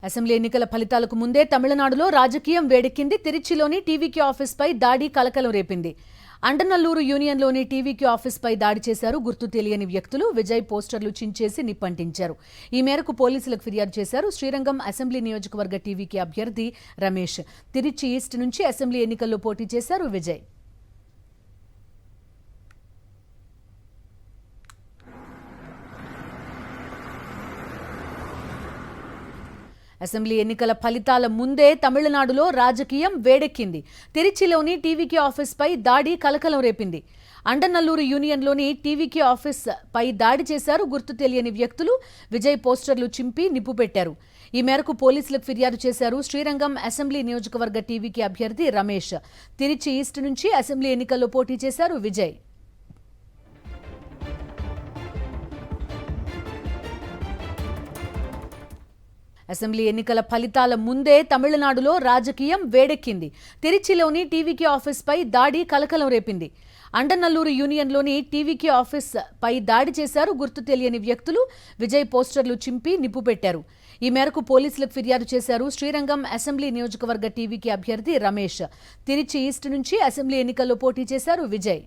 Assembly ఎన్నికల ఫలితాలకు ముందే తమిళనాడులో రాజకీయం వేడెక్కింది. తిరుచిలోని టీవీకే ఆఫీస్పై దాడి కలకలం రేపింది. అండనల్లూరు యూనియన్లోని టీవీకే ఆఫీస్పై దాడి చేశారు గుర్తు తెలియని వ్యక్తులు. విజయ్ పోస్టర్లు చించేసి నిప్పంటించారు. ఈ మేరకు పోలీసులకు ఫిర్యాదు చేశారు శ్రీరంగం అసెంబ్లీ నియోజకవర్గ టీవీకే అభ్యర్థి రమేష్. తిరుచి ఈస్ట్ నుంచి అసెంబ్లీ ఎన్నికల్లో పోటీ చేశారు విజయ్. అసెంబ్లీ ఎన్నికల ఫలితాల ముందే తమిళనాడులో రాజకీయం వేడెక్కింది. తిరుచిలోని టీవీకే ఆఫీస్పై దాడి కలకలం రేపింది. అండనల్లూరు యూనియన్లోని టీవీకే ఆఫీస్ పై దాడి చేశారు గుర్తు తెలియని వ్యక్తులు. విజయ్ పోస్టర్లు చింపి నిప్పు పెట్టారు. ఈ మేరకు పోలీసులకు ఫిర్యాదు చేశారు శ్రీరంగం అసెంబ్లీ నియోజకవర్గ టీవీకే అభ్యర్థి రమేష్. తిరుచి ఈస్ట్ నుంచి అసెంబ్లీ ఎన్నికల్లో పోటీ చేశారు విజయ్. అసెంబ్లీ ఎన్నికల ఫలితాల ముందే తమిళనాడులో రాజకీయం వేడెక్కింది. తిరుచిలోని టీవీకే ఆఫీస్పై దాడి కలకలం రేపింది. అండనల్లూరు యూనియన్లోని టీవీకే ఆఫీస్ పై దాడి చేశారు గుర్తు తెలియని వ్యక్తులు. విజయ్ పోస్టర్లు చింపి నిప్పు పెట్టారు. ఈ మేరకు పోలీసులకు ఫిర్యాదు చేశారు శ్రీరంగం అసెంబ్లీ నియోజకవర్గ టీవీకే అభ్యర్థి రమేష్. తిరుచి ఈస్ట్ నుంచి అసెంబ్లీ ఎన్నికల్లో పోటీ చేశారు విజయ్.